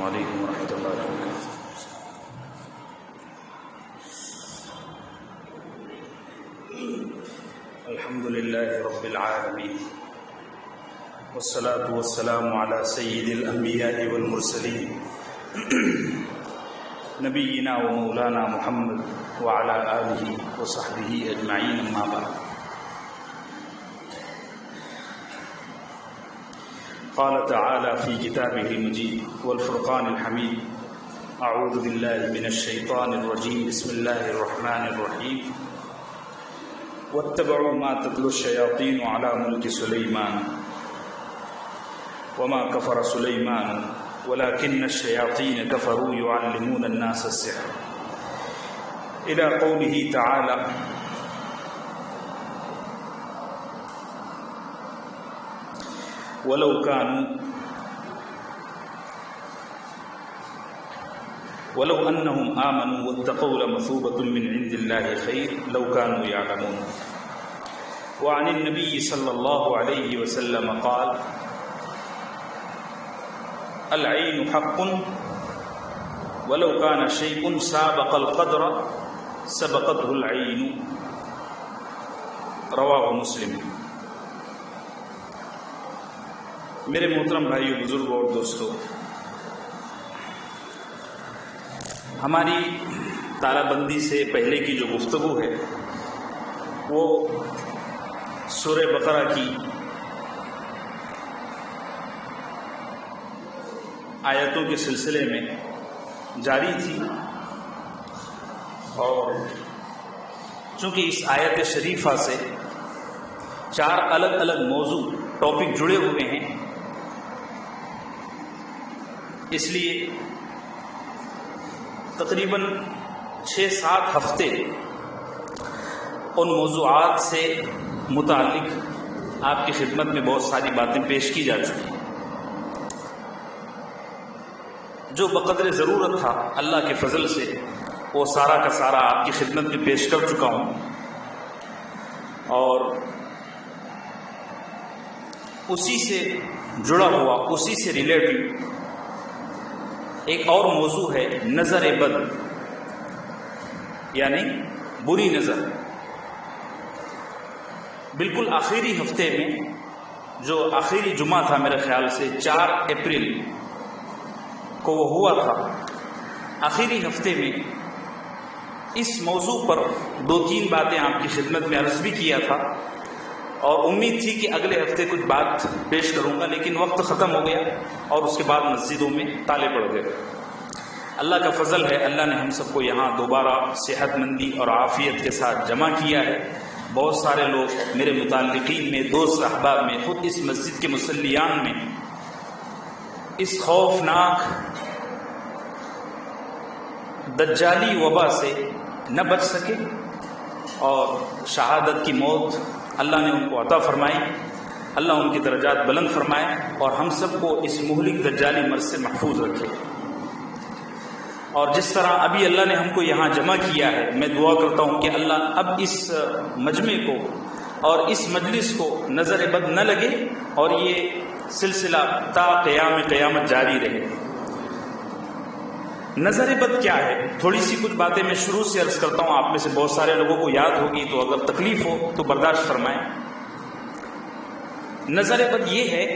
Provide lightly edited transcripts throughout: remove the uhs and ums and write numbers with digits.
علیکم ورحمۃ اللہ وبرکاتہ۔ الحمد للہ رب العالمین والصلاة والسلام علی سید الانبیاء والمرسلین نبینا و مولانا محمد وعلی آلہ وصحبہ اجمعین، اما بعد۔ قال تعالى في كتابه المجيد والفرقان الحميد: أعوذ بالله من الشيطان الرجيم، بسم الله الرحمن الرحيم، واتبعوا ما تتلو الشياطين على ملك سليمان وما كفر سليمان ولكن الشياطين كفروا يعلمون الناس السحر، إلى قوله تعالى: ولو أنهم آمنوا واتقوا لمثوبة من عند الله خير لو كانوا يعلمون۔ وعن النبي صلى الله عليه وسلم قال: العين حق ولو كان شيء سابق القدر سبقته العين، رواه مسلم۔ میرے محترم بھائیو، بزرگوں اور دوستو، ہماری تالہ بندی سے پہلے کی جو گفتگو ہے وہ سورہ بقرہ کی آیتوں کے سلسلے میں جاری تھی، اور چونکہ اس آیت شریفہ سے 4 الگ الگ موضوع ٹاپک جڑے ہوئے ہیں، اس لیے تقریباً 6-7 ہفتے ان موضوعات سے متعلق آپ کی خدمت میں بہت ساری باتیں پیش کی جا چکی ہیں۔ جو بقدر ضرورت تھا اللہ کے فضل سے وہ سارا کا سارا آپ کی خدمت میں پیش کر چکا ہوں، اور اسی سے جڑا ہوا، اسی سے ریلیٹڈ ایک اور موضوع ہے نظر بد، یعنی بری نظر۔ بالکل آخری ہفتے میں، جو آخری جمعہ تھا میرے خیال سے 4 اپریل کو وہ ہوا تھا، آخری ہفتے میں اس موضوع پر 2-3 باتیں آپ کی خدمت میں عرض بھی کیا تھا، اور امید تھی کہ اگلے ہفتے کچھ بات پیش کروں گا، لیکن وقت ختم ہو گیا اور اس کے بعد مسجدوں میں تالے پڑ گئے۔ اللہ کا فضل ہے، اللہ نے ہم سب کو یہاں دوبارہ صحت مندی اور عافیت کے ساتھ جمع کیا ہے۔ بہت سارے لوگ میرے متعلقین میں، دوست احباب میں، خود اس مسجد کے مصلیان میں اس خوفناک دجالی وبا سے نہ بچ سکے، اور شہادت کی موت اللہ نے ان کو عطا فرمائی۔ اللہ ان کی درجات بلند فرمائے اور ہم سب کو اس مہلک دجالی مرض سے محفوظ رکھے۔ اور جس طرح ابھی اللہ نے ہم کو یہاں جمع کیا ہے، میں دعا کرتا ہوں کہ اللہ اب اس مجمع کو اور اس مجلس کو نظر بد نہ لگے، اور یہ سلسلہ تا قیامت جاری رہے۔ نظر بد کیا ہے؟ تھوڑی سی کچھ باتیں میں شروع سے عرض کرتا ہوں، آپ میں سے بہت سارے لوگوں کو یاد ہوگی، تو اگر تکلیف ہو تو برداشت فرمائیں۔ نظر بد یہ ہے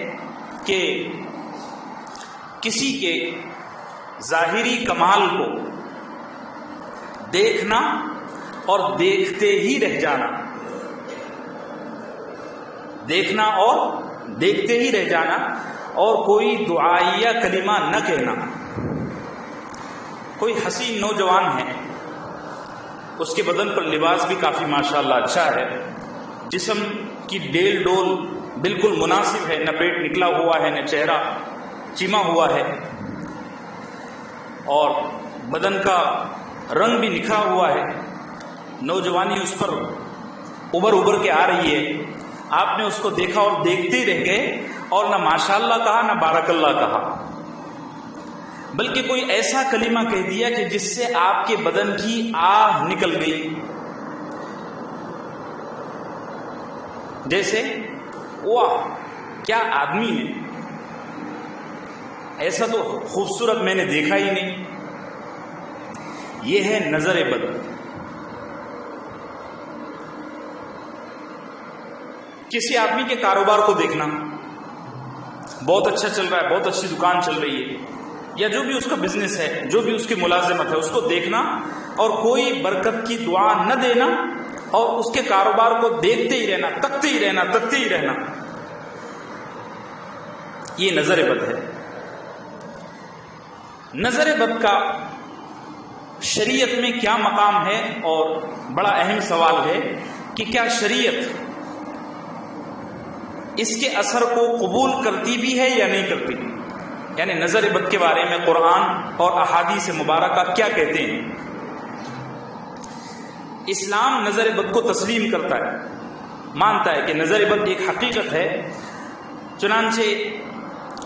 کہ کسی کے ظاہری کمال کو دیکھنا اور دیکھتے ہی رہ جانا، دیکھنا اور دیکھتے ہی رہ جانا، اور کوئی دعائیہ کلمہ نہ کہنا۔ کوئی حسین نوجوان ہے، اس کے بدن پر لباس بھی کافی ماشاءاللہ اچھا ہے، جسم کی ڈیل ڈول بالکل مناسب ہے، نہ پیٹ نکلا ہوا ہے، نہ چہرہ چیما ہوا ہے، اور بدن کا رنگ بھی نکھرا ہوا ہے، نوجوانی اس پر ابھر کے آ رہی ہے۔ آپ نے اس کو دیکھا اور دیکھتے ہی رہ گئے، اور نہ ماشاءاللہ کہا نہ بارک اللہ کہا، بلکہ کوئی ایسا کلمہ کہہ دیا کہ جس سے آپ کے بدن کی آہ نکل گئی، جیسے واہ کیا آدمی ہے، ایسا تو خوبصورت میں نے دیکھا ہی نہیں. یہ ہے نظر بد. کسی آدمی کے کاروبار کو دیکھنا، بہت اچھا چل رہا ہے، بہت اچھی دکان چل رہی ہے، یا جو بھی اس کا بزنس ہے، جو بھی اس کی ملازمت ہے، اس کو دیکھنا اور کوئی برکت کی دعا نہ دینا اور اس کے کاروبار کو دیکھتے ہی رہنا، تکتے ہی رہنا، تکتے ہی رہنا، یہ نظر بد ہے. نظر بد کا شریعت میں کیا مقام ہے؟ اور بڑا اہم سوال ہے کہ کیا شریعت اس کے اثر کو قبول کرتی بھی ہے یا نہیں کرتی؟ یعنی نظر بد کے بارے میں قرآن اور احادیث مبارکہ کیا کہتے ہیں؟ اسلام نظر بد کو تسلیم کرتا ہے، مانتا ہے کہ نظر بد ایک حقیقت ہے. چنانچہ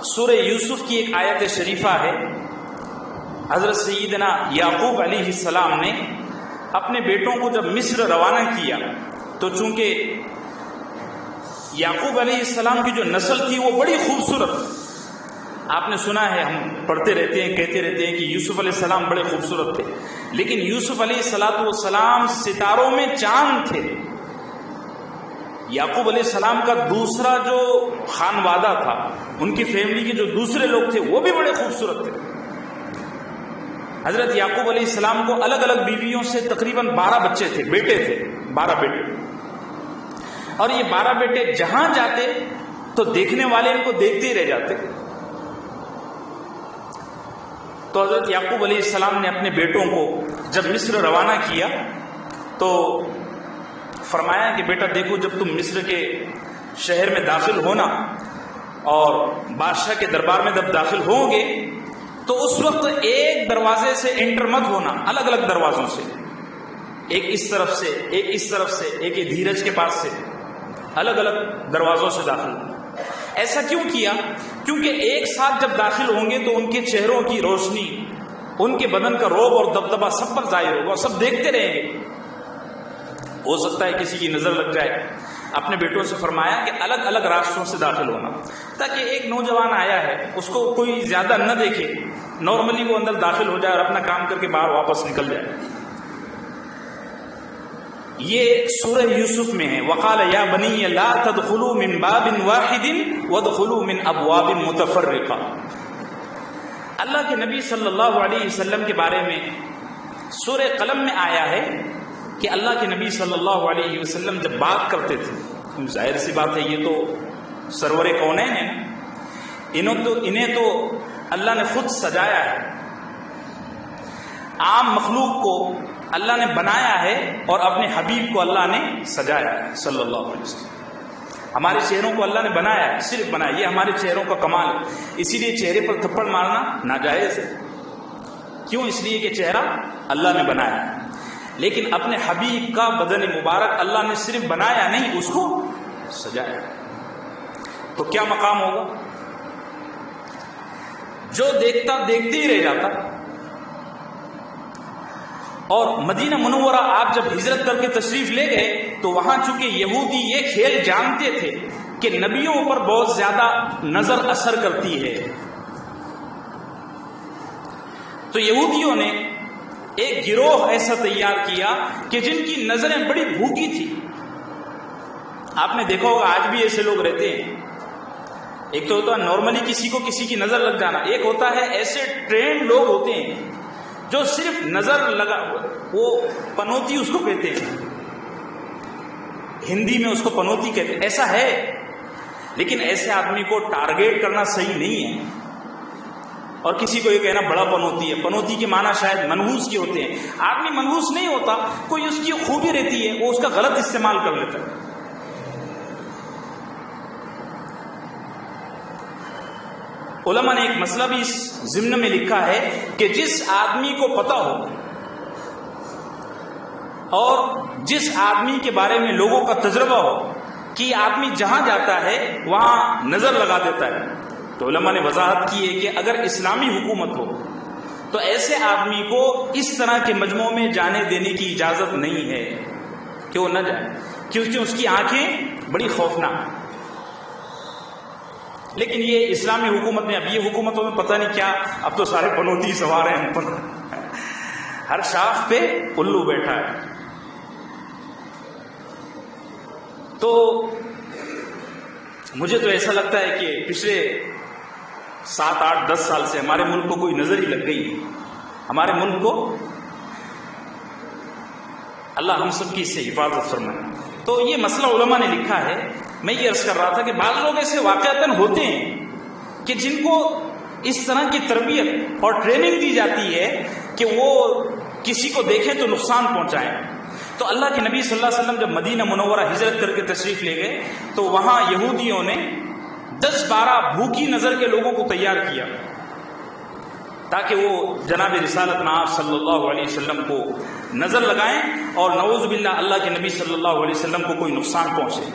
سورہ یوسف کی ایک آیت شریفہ ہے، حضرت سیدنا یعقوب علیہ السلام نے اپنے بیٹوں کو جب مصر روانہ کیا تو چونکہ یعقوب علیہ السلام کی جو نسل تھی وہ بڑی خوبصورت، آپ نے سنا ہے، ہم پڑھتے رہتے ہیں، کہتے رہتے ہیں کہ یوسف علیہ السلام بڑے خوبصورت تھے، لیکن یوسف علیہ السلام ستاروں میں چاند تھے. یعقوب علیہ السلام کا دوسرا جو خانوادہ تھا، ان کی فیملی کے جو دوسرے لوگ تھے وہ بھی بڑے خوبصورت تھے. حضرت یعقوب علیہ السلام کو الگ الگ بیویوں سے تقریباً 12 بچے تھے، بیٹے تھے، 12 بیٹے. اور یہ 12 بیٹے جہاں جاتے تو دیکھنے والے ان کو دیکھتے ہی رہ جاتے. تو حضرت یعقوب علیہ السلام نے اپنے بیٹوں کو جب مصر روانہ کیا تو فرمایا کہ بیٹا دیکھو، جب تم مصر کے شہر میں داخل ہونا اور بادشاہ کے دربار میں جب داخل ہوں گے تو اس وقت ایک دروازے سے انٹر مت ہونا، الگ الگ دروازوں سے، ایک اس طرف سے، ایک اس طرف سے، ایک دھیرج کے پاس سے، الگ الگ دروازوں سے داخل ہونا. ایسا کیوں کیا؟ کیونکہ ایک ساتھ جب داخل ہوں گے تو ان کے چہروں کی روشنی، ان کے بدن کا رعب اور دبدبہ سب پر ظاہر ہوگا، سب دیکھتے رہیں گے. ہو سکتا ہے کسی کی نظر لگ جائے. اپنے بیٹوں سے فرمایا کہ الگ الگ راستوں سے داخل ہونا، تاکہ ایک نوجوان آیا ہے اس کو کوئی زیادہ نہ دیکھے، نارملی وہ اندر داخل ہو جائے اور اپنا کام کر کے باہر واپس نکل جائے. یہ سورہ یوسف میں ہے. وقال یا بنی لا تدخلوا من باب واحد وادخلوا من ابواب متفرقہ. اللہ کے نبی صلی اللہ علیہ وسلم کے بارے میں سورہ قلم میں آیا ہے کہ اللہ کے نبی صلی اللہ علیہ وسلم جب بات کرتے تھے، ظاہر سی بات ہے یہ تو سرور کونین ہے نا، انہیں تو اللہ نے خود سجایا ہے، عام مخلوق کو اللہ نے بنایا ہے اور اپنے حبیب کو اللہ نے سجایا ہے صلی اللہ علیہ وسلم. ہمارے چہروں کو اللہ نے بنایا ہے، صرف بنایا، یہ ہمارے چہروں کا کمال ہے. اسی لیے چہرے پر تھپڑ مارنا ناجائز ہے. کیوں؟ اس لیے کہ چہرہ اللہ نے بنایا ہے، لیکن اپنے حبیب کا بدن مبارک اللہ نے صرف بنایا نہیں، اس کو سجایا. تو کیا مقام ہوگا؟ جو دیکھتا دیکھتے ہی رہ جاتا. اور مدینہ منورہ آپ جب ہجرت کر کے تشریف لے گئے تو وہاں چونکہ یہودی یہ کھیل جانتے تھے کہ نبیوں پر بہت زیادہ نظر اثر کرتی ہے، تو یہودیوں نے ایک گروہ ایسا تیار کیا کہ جن کی نظریں بڑی بھوکی تھی. آپ نے دیکھا ہوگا آج بھی ایسے لوگ رہتے ہیں. ایک تو ہوتا ہے نارملی کسی کو کسی کی نظر لگ جانا، ایک ہوتا ہے ایسے ٹرینڈ لوگ ہوتے ہیں جو صرف نظر لگا، وہ پنوتی اس کو کہتے ہیں، ہندی میں اس کو پنوتی کہتے ہیں. ایسا ہے، لیکن ایسے آدمی کو ٹارگیٹ کرنا صحیح نہیں ہے. اور کسی کو یہ کہنا بڑا پنوتی ہے، پنوتی کے معنی شاید منحوس کے ہوتے ہیں. آدمی منحوس نہیں ہوتا، کوئی اس کی خوبی رہتی ہے وہ اس کا غلط استعمال کر لیتا ہے. علماء نے ایک مسئلہ بھی اس ضمن میں لکھا ہے کہ جس آدمی کو پتہ ہو اور جس آدمی کے بارے میں لوگوں کا تجربہ ہو کہ آدمی جہاں جاتا ہے وہاں نظر لگا دیتا ہے، تو علماء نے وضاحت کی ہے کہ اگر اسلامی حکومت ہو تو ایسے آدمی کو اس طرح کے مجموعوں میں جانے دینے کی اجازت نہیں ہے کہ وہ نہ جائے، کیونکہ اس کی آنکھیں بڑی خوفناک. لیکن یہ اسلامی حکومت میں، اب یہ حکومتوں میں پتہ نہیں کیا، اب تو سارے پنوتی سوار ہیں پر ہر شاخ پہ الو بیٹھا ہے. تو مجھے تو ایسا لگتا ہے کہ پچھلے 7, 8, 10 سال سے ہمارے ملک کو کوئی نظر ہی لگ گئی. ہمارے ملک کو اللہ ہم سب کی اس سے حفاظت فرمائے. تو یہ مسئلہ علماء نے لکھا ہے. میں یہ عرض کر رہا تھا کہ بعض لوگ ایسے واقعتاً ہوتے ہیں کہ جن کو اس طرح کی تربیت اور ٹریننگ دی جاتی ہے کہ وہ کسی کو دیکھیں تو نقصان پہنچائیں. تو اللہ کے نبی صلی اللہ علیہ وسلم جب مدینہ منورہ ہجرت کر کے تشریف لے گئے تو وہاں یہودیوں نے 10-12 بھوکی نظر کے لوگوں کو تیار کیا تاکہ وہ جناب رسالت ناب صلی اللہ علیہ وسلم کو نظر لگائیں اور نعوذ باللہ اللہ کے نبی صلی اللہ علیہ وسلم کو کوئی نقصان پہنچے.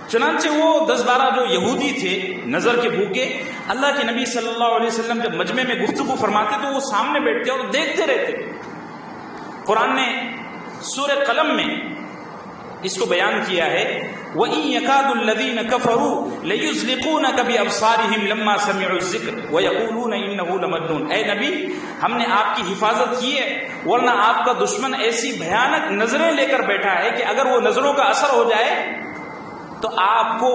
چنانچہ وہ 10-12 جو یہودی تھے نظر کے بھوکے، اللہ کے نبی صلی اللہ علیہ وسلم جب مجمع میں گفتگو فرماتے تو وہ سامنے بیٹھتے اور دیکھتے رہتے. قرآن نے سورہ قلم میں اس کو بیان کیا ہے، وَإِن يَكَادُ الَّذِينَ كَفَرُوا لَيُزْلِقُونَكَ بِأَبْصَارِهِمْ لَمَّا سَمِعُوا الذِّكْرَ وَيَقُولُونَ إِنَّهُ لَمَجْنُونٌ. اے نبی ہم نے آپ کی حفاظت کی ہے، ورنہ آپ کا دشمن ایسی بھیانک نظریں لے کر بیٹھا ہے کہ اگر وہ نظروں کا اثر ہو جائے تو آپ کو،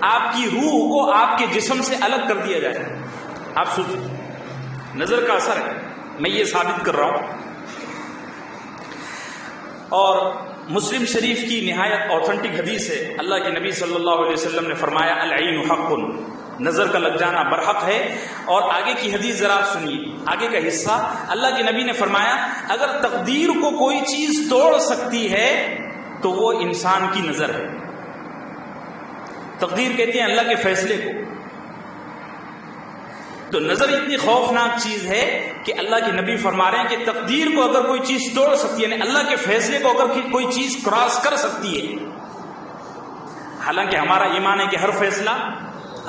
آپ کی روح کو آپ کے جسم سے الگ کر دیا جائے. آپ سوچیں، نظر کا اثر ہے. میں یہ ثابت کر رہا ہوں. اور مسلم شریف کی نہایت آتھینٹک حدیث ہے. اللہ کے نبی صلی اللہ علیہ وسلم نے فرمایا العین حق، نظر کا لگ جانا برحق ہے. اور آگے کی حدیث ذرا سنیے، آگے کا حصہ. اللہ کے نبی نے فرمایا اگر تقدیر کو کوئی چیز توڑ سکتی ہے تو وہ انسان کی نظر ہے. تقدیر کہتے ہیں اللہ کے فیصلے کو. تو نظر اتنی خوفناک چیز ہے کہ اللہ کے نبی فرما رہے ہیں کہ تقدیر کو اگر کوئی چیز توڑ سکتی ہے، یعنی اللہ کے فیصلے کو اگر کوئی چیز کراس کر سکتی ہے، حالانکہ ہمارا ایمان ہے کہ ہر فیصلہ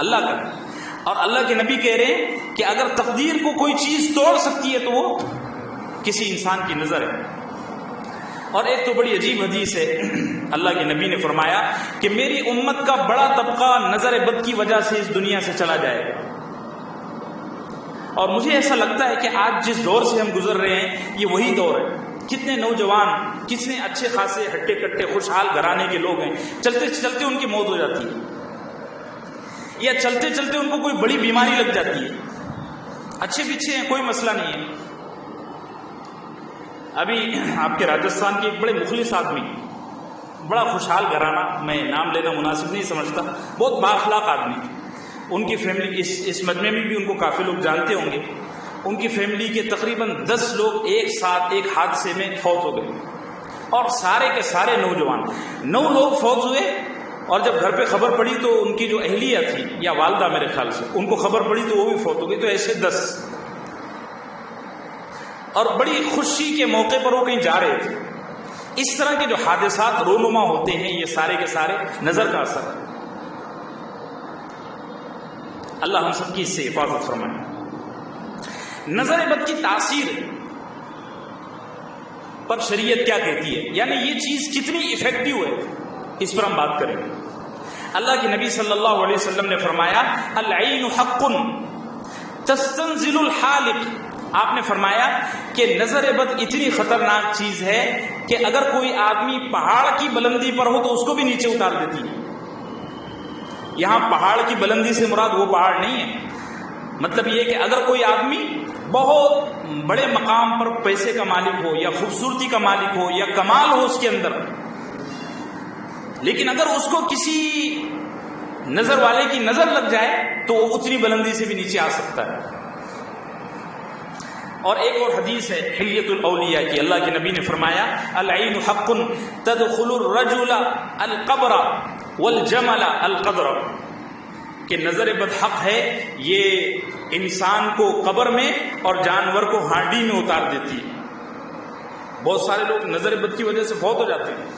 اللہ کا ہے، اور اللہ کے نبی کہہ رہے ہیں کہ اگر تقدیر کو کوئی چیز توڑ سکتی ہے تو وہ کسی انسان کی نظر ہے. اور ایک تو بڑی عجیب حدیث ہے، اللہ کے نبی نے فرمایا کہ میری امت کا بڑا طبقہ نظر بد کی وجہ سے اس دنیا سے چلا جائے گا. اور مجھے ایسا لگتا ہے کہ آج جس دور سے ہم گزر رہے ہیں یہ وہی دور ہے. کتنے نوجوان، کتنے اچھے خاصے ہٹے کٹے خوشحال گھرانے کے لوگ ہیں، چلتے چلتے ان کی موت ہو جاتی ہے، یا چلتے چلتے ان کو کوئی بڑی بیماری لگ جاتی ہے. اچھے پیچھے ہیں، کوئی مسئلہ نہیں ہے. ابھی آپ کے راجستھان کے ایک بڑے مخلص آدمی، بڑا خوشحال گھرانہ، میں نام لینا مناسب نہیں سمجھتا، بہت بااخلاق آدمی. ان کی فیملی اس مجمع میں بھی ان کو کافی لوگ جانتے ہوں گے. ان کی فیملی کے تقریباً 10 لوگ ایک ساتھ ایک حادثے میں فوت ہو گئے، اور سارے کے سارے نوجوان. 9 لوگ فوت ہوئے، اور جب گھر پہ خبر پڑی تو ان کی جو اہلیہ تھی یا والدہ میرے خیال سے، ان کو خبر پڑی تو وہ بھی فوت ہو گئی. تو ایسے 10، اور بڑی خوشی کے موقع پر وہ کہیں جا رہے تھے. اس طرح کے جو حادثات رونما ہوتے ہیں یہ سارے کے سارے نظر کا اثر ہے. اللہ ہم سب کی اس سے حفاظت فرمائے. نظر بد کی تاثیر پر شریعت کیا کہتی ہے، یعنی یہ چیز کتنی افیکٹو ہے، اس پر ہم بات کریں. اللہ کے نبی صلی اللہ علیہ وسلم نے فرمایا العین حق تستنزل الحالق. آپ نے فرمایا کہ نظر بد اتنی خطرناک چیز ہے کہ اگر کوئی آدمی پہاڑ کی بلندی پر ہو تو اس کو بھی نیچے اتار دیتی ہے. یہاں پہاڑ کی بلندی سے مراد وہ پہاڑ نہیں ہے، مطلب یہ کہ اگر کوئی آدمی بہت بڑے مقام پر پیسے کا مالک ہو یا خوبصورتی کا مالک ہو یا کمال ہو اس کے اندر، لیکن اگر اس کو کسی نظر والے کی نظر لگ جائے تو وہ اتنی بلندی سے بھی نیچے آ سکتا ہے. اور ایک اور حدیث ہے حلیۃ الاولیاء کی، اللہ کے نبی نے فرمایا العین حق تدخل الرجل القبر والجمل القدر، کہ نظر بد حق ہے، یہ انسان کو قبر میں اور جانور کو ہانڈی میں اتار دیتی ہے. بہت سارے لوگ نظر بد کی وجہ سے فوت ہو جاتے ہیں،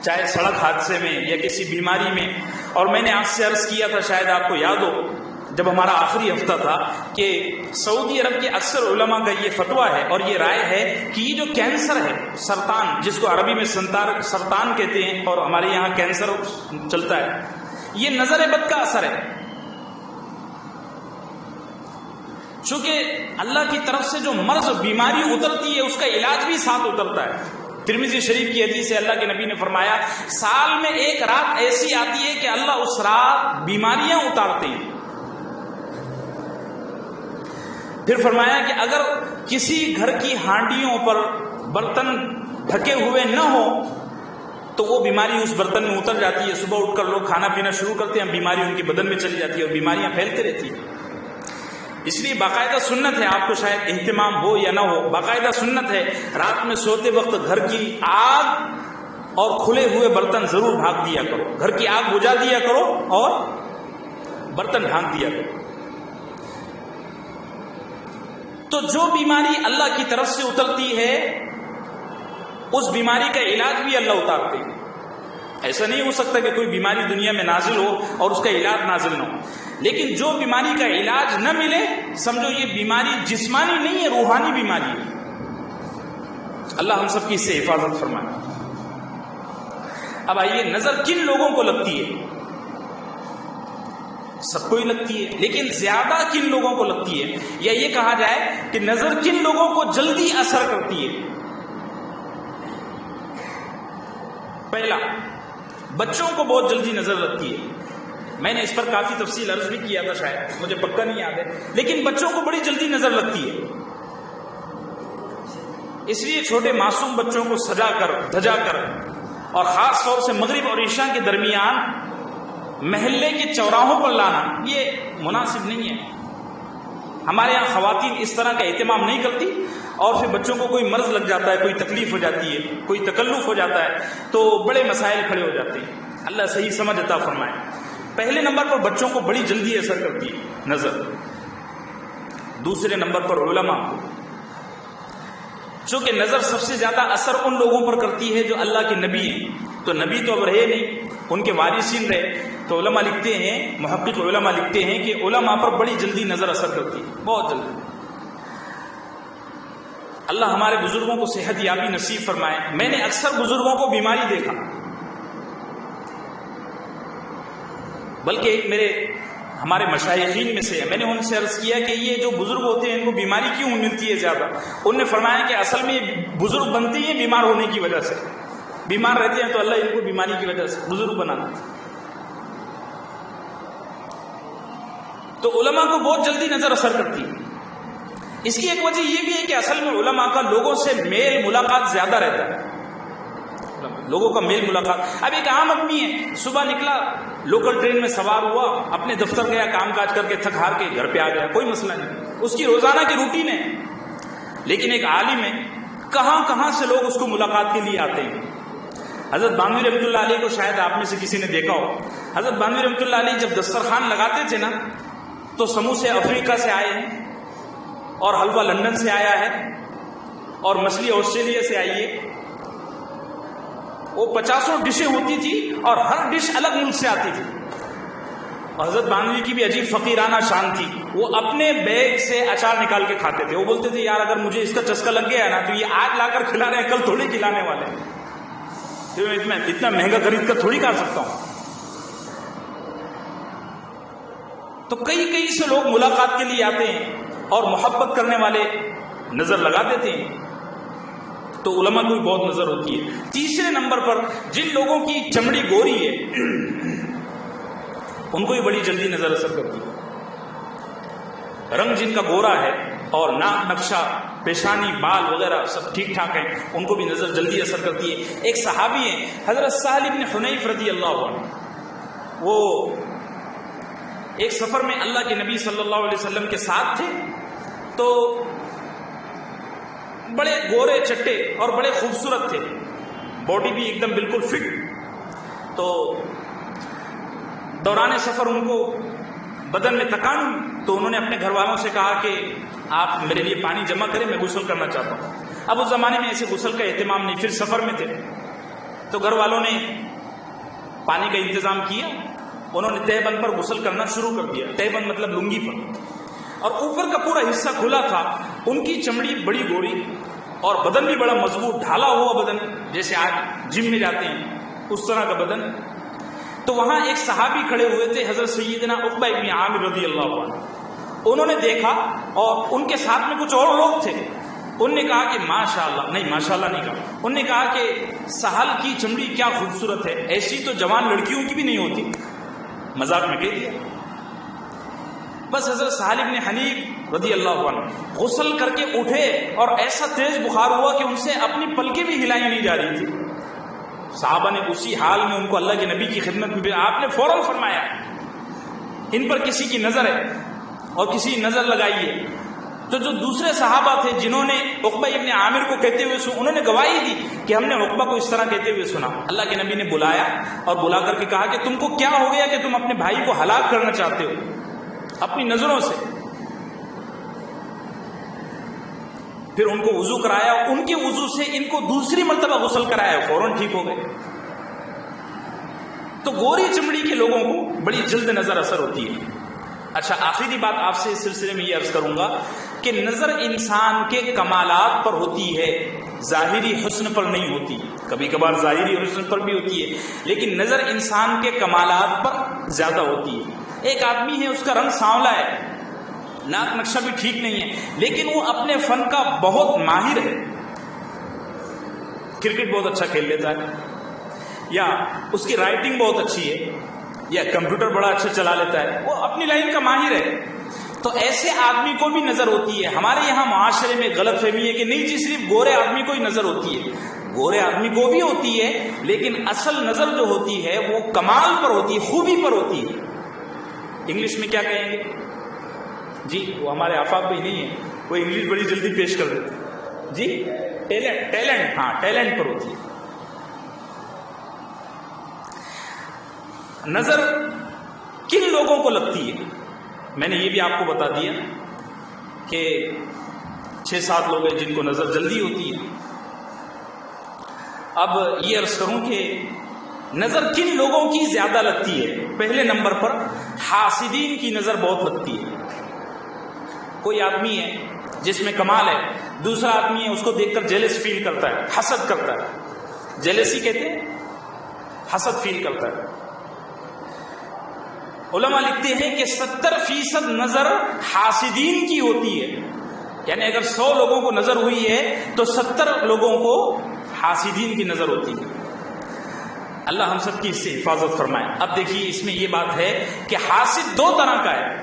چاہے سڑک حادثے میں یا کسی بیماری میں. اور میں نے آپ سے عرض کیا تھا، شاید آپ کو یاد ہو، جب ہمارا آخری ہفتہ تھا، کہ سعودی عرب کے اکثر علماء کا یہ فتویٰ ہے اور یہ رائے ہے کہ یہ جو کینسر ہے، سرطان، جس کو عربی میں سرطان کہتے ہیں اور ہمارے یہاں کینسر چلتا ہے، یہ نظر بد کا اثر ہے. چونکہ اللہ کی طرف سے جو مرض بیماری اترتی ہے اس کا علاج بھی ساتھ اترتا ہے۔ ترمذی شریف کی حدیث ہے، اللہ کے نبی نے فرمایا سال میں ایک رات ایسی آتی ہے کہ اللہ اس رات بیماریاں اتارتے ہیں۔ پھر فرمایا کہ اگر کسی گھر کی ہانڈیوں پر برتن ڈھکے ہوئے نہ ہو تو وہ بیماری اس برتن میں اتر جاتی ہے، صبح اٹھ کر لوگ کھانا پینا شروع کرتے ہیں، بیماری ان کے بدن میں چلی جاتی ہے اور بیماریاں پھیلتے رہتی ہیں۔ اس لیے باقاعدہ سنت ہے، آپ کو شاید اہتمام ہو یا نہ ہو، باقاعدہ سنت ہے رات میں سوتے وقت گھر کی آگ اور کھلے ہوئے برتن ضرور ڈھانک دیا کرو، گھر کی آگ بجھا دیا کرو اور برتن ڈھانک دیا کرو۔ تو جو بیماری اللہ کی طرف سے اترتی ہے اس بیماری کا علاج بھی اللہ اتارتے ہیں۔ ایسا نہیں ہو سکتا کہ کوئی بیماری دنیا میں نازل ہو اور اس کا علاج نازل نہ ہو، لیکن جو بیماری کا علاج نہ ملے سمجھو یہ بیماری جسمانی نہیں ہے، روحانی بیماری ہے۔ اللہ ہم سب کی اس سے حفاظت فرمائے۔ اب آئیے، نظر کن لوگوں کو لگتی ہے؟ سب کو ہی لگتی ہے، لیکن زیادہ کن لوگوں کو لگتی ہے، یا یہ کہا جائے کہ نظر کن لوگوں کو جلدی اثر کرتی ہے؟ پہلا، بچوں کو بہت جلدی نظر لگتی ہے۔ میں نے اس پر کافی تفصیل عرض بھی کیا تھا، شاید مجھے پکا نہیں یاد ہے، لیکن بچوں کو بڑی جلدی نظر لگتی ہے۔ اس لیے چھوٹے معصوم بچوں کو سجا کر دھجا کر اور خاص طور سے مغرب اور عشاء کے درمیان محلے کے چوراہوں پر لانا یہ مناسب نہیں ہے۔ ہمارے یہاں خواتین اس طرح کا اہتمام نہیں کرتی، اور پھر بچوں کو کوئی مرض لگ جاتا ہے، کوئی تکلیف ہو جاتی ہے، کوئی تکلف ہو جاتا ہے تو بڑے مسائل کھڑے ہو جاتے ہیں۔ اللہ صحیح سمجھ عطا فرمائے۔ پہلے نمبر پر بچوں کو بڑی جلدی اثر کرتی ہے نظر۔ دوسرے نمبر پر علماء کو، چونکہ نظر سب سے زیادہ اثر ان لوگوں پر کرتی ہے جو اللہ کے نبی ہیں۔ تو نبی تو اب رہے نہیں، ان کے وارثین رہے، تو علماء لکھتے ہیں، محقق علماء لکھتے ہیں کہ علماء پر بڑی جلدی نظر اثر کرتی ہے، بہت جلدی۔ اللہ ہمارے بزرگوں کو صحت یابی نصیب فرمائے۔ میں نے اکثر بزرگوں کو بیماری دیکھا، بلکہ ایک ہمارے مشائخین میں سے ہے، میں نے ان سے عرض کیا کہ یہ جو بزرگ ہوتے ہیں ان کو بیماری کیوں ملتی ہے زیادہ؟ انہوں نے فرمایا کہ اصل میں یہ بزرگ بنتے ہیں بیمار ہونے کی وجہ سے، بیمار رہتے ہیں تو اللہ ان کو بیماری کی وجہ سے بزرگ بناتا ہے۔ تو علماء کو بہت جلدی نظر اثر کرتی ہے۔ اس کی ایک وجہ یہ بھی ہے کہ اصل میں علماء کا لوگوں سے میل ملاقات زیادہ رہتا ہے، لوگوں کا میل ملاقات۔ اب ایک عام آدمی ہے، صبح نکلا، لوکل ٹرین میں سوار ہوا، اپنے دفتر گیا، کام کاج کر کے تھک ہار کے گھر پہ آ گیا، کوئی مسئلہ نہیں، اس کی روزانہ کی روٹین ہے۔ لیکن ایک عالم ہے، کہاں کہاں سے لوگ اس کو ملاقات کے لیے آتے ہیں۔ حضرت بانوی رحمۃ اللہ علیہ کو شاید آپ میں سے کسی نے دیکھا ہو۔ حضرت بانوی رحمۃ اللہ علیہ جب دسترخوان لگاتے تھے نا تو سموسے افریقہ سے آئے ہیں، اور حلوہ لندن سے آیا ہے، اور مچھلی آسٹریلیا سے آئی ہے۔ وہ 50 ڈشیں ہوتی تھی اور ہر ڈش الگ ملک سے آتی تھی۔ اور حضرت بانوی کی بھی عجیب فقیرانہ شان تھی، وہ اپنے بیگ سے اچار نکال کے کھاتے تھے۔ وہ بولتے تھے یار اگر مجھے اس کا چسکا لگ گیا نا تو یہ آج لا کر کھلا رہے ہیں، کل تھوڑی کھلانے والے ہیں، میں اتنا مہنگا خرید کر تھوڑی کھا سکتا ہوں۔ تو کئی سے لوگ ملاقات کے لیے آتے ہیں اور محبت کرنے والے نظر لگا دیتے ہیں، تو علماء کو بھی بہت نظر ہوتی ہے۔ تیسرے نمبر پر جن لوگوں کی چمڑی گوری ہے ان کو بھی بڑی جلدی نظر اثر کرتی ہے۔ رنگ جن کا گورا ہے اور ناک نقشہ، پیشانی، بال وغیرہ سب ٹھیک ٹھاک ہیں، ان کو بھی نظر جلدی اثر کرتی ہے۔ ایک صحابی ہیں حضرت سہل بن حنیف رضی اللہ عنہ، وہ ایک سفر میں اللہ کے نبی صلی اللہ علیہ وسلم کے ساتھ تھے، تو بڑے گورے چٹے اور بڑے خوبصورت تھے، باڈی بھی ایک دم بالکل فٹ۔ تو دوران سفر ان کو بدن میں تکان ہوئی، تو انہوں نے اپنے گھر والوں سے کہا کہ آپ میرے لیے پانی جمع کریں، میں غسل کرنا چاہتا ہوں۔ اب اس زمانے میں ایسے غسل کا اہتمام نہیں، پھر سفر میں تھے، تو گھر والوں نے پانی کا انتظام کیا، انہوں نے تہ بند پر غسل کرنا شروع کر دیا۔ تہ بند مطلب لنگی پر، اور اوپر کا پورا حصہ کھلا تھا۔ ان کی چمڑی بڑی گوری اور بدن بھی بڑا مضبوط، ڈھالا ہوا بدن، جیسے آج جم میں جاتے ہیں اس طرح کا بدن۔ تو وہاں ایک صحابی کھڑے ہوئے تھے، حضرت سیدنا عقبہ ابن عامر رضی اللہ عنہ، انہوں نے دیکھا اور ان کے ساتھ میں کچھ اور لوگ تھے. انہوں نے کہا کہ ماشاءاللہ، نہیں ماشاءاللہ نہیں کہا، انہوں نے کہا کہ سہل کی چمڑی کیا خوبصورت ہے، ایسی تو جوان لڑکیوں کی بھی نہیں ہوتی. مذاق میں کہہ دیا. بس حضرت سہل بن حنیف رضی اللہ عنہ غسل کر کے اٹھے اور ایسا تیز بخار ہوا کہ ان سے اپنی پلکیں بھی ہلائی نہیں جا رہی تھی. صحابہ نے اسی حال میں ان کو اللہ کے نبی کی خدمت میں آپ نے فوراً فرمایا ان پر کسی کی نظر ہے اور کسی نظر لگائیے. تو جو دوسرے صحابہ تھے جنہوں نے عقبہ ابن عامر کو کہتے ہوئے سنا، انہوں نے گواہی دی کہ ہم نے عقبہ کو اس طرح کہتے ہوئے سنا. اللہ کے نبی نے بلایا اور بلا کر کے کہا کہ تم کو کیا ہو گیا کہ تم اپنے بھائی کو ہلاک کرنا چاہتے ہو اپنی نظروں سے. پھر ان کو وضو کرایا، ان کے وضو سے ان کو دوسری مرتبہ غسل کرایا، فوراً ٹھیک ہو گئے. تو گوری چمڑی کے لوگوں کو بڑی جلد نظر اثر ہوتی ہے. اچھا، آخری بات آپ سے اس سلسلے میں یہ عرض کروں گا کہ نظر انسان کے کمالات پر ہوتی ہے، ظاہری حسن پر نہیں ہوتی. کبھی کبھار ظاہری حسن پر بھی ہوتی ہے، لیکن نظر انسان کے کمالات پر زیادہ ہوتی ہے. ایک آدمی ہے، اس کا رنگ سانولا ہے، ناک نقشہ بھی ٹھیک نہیں ہے، لیکن وہ اپنے فن کا بہت ماہر ہے. کرکٹ بہت اچھا کھیل لیتا ہے، یا اس کی رائٹنگ بہت اچھی ہے، یا کمپیوٹر بڑا اچھا چلا لیتا ہے، وہ اپنی لائن کا ماہر ہے. تو ایسے آدمی کو بھی نظر ہوتی ہے. ہمارے یہاں معاشرے میں غلط فہمی ہے کہ نہیں جی صرف گورے آدمی کو ہی نظر ہوتی ہے. گورے آدمی کو بھی ہوتی ہے، لیکن اصل نظر جو ہوتی ہے وہ کمال پر ہوتی ہے، خوبی پر ہوتی ہے. انگلش میں کیا کہیں گے جی؟ وہ ہمارے آفاق بھائی نہیں ہے، وہ انگلش بڑی جلدی پیش کر دیتے جی. ٹیلنٹ، ہاں ٹیلنٹ پر ہوتی ہے. نظر کن لوگوں کو لگتی ہے؟ میں نے یہ بھی آپ کو بتا دیا کہ 6-7 لوگ ہیں جن کو نظر جلدی ہوتی ہے. اب یہ عرض کروں کہ نظر کن لوگوں کی زیادہ لگتی ہے. پہلے نمبر پر حاسدین کی نظر بہت لگتی ہے. کوئی آدمی ہے جس میں کمال ہے، دوسرا آدمی ہے اس کو دیکھ کر جیلس فیل کرتا ہے، حسد کرتا ہے. جیلسی کہتے ہیں، حسد فیل کرتا ہے. علماء لکھتے ہیں کہ 70% نظر حاسدین کی ہوتی ہے. یعنی اگر 100 لوگوں کو نظر ہوئی ہے تو 70 لوگوں کو حاسدین کی نظر ہوتی ہے. اللہ ہم سب کی اس سے حفاظت فرمائے. اب دیکھیے اس میں یہ بات ہے کہ حاسد 2 طرح کا ہے.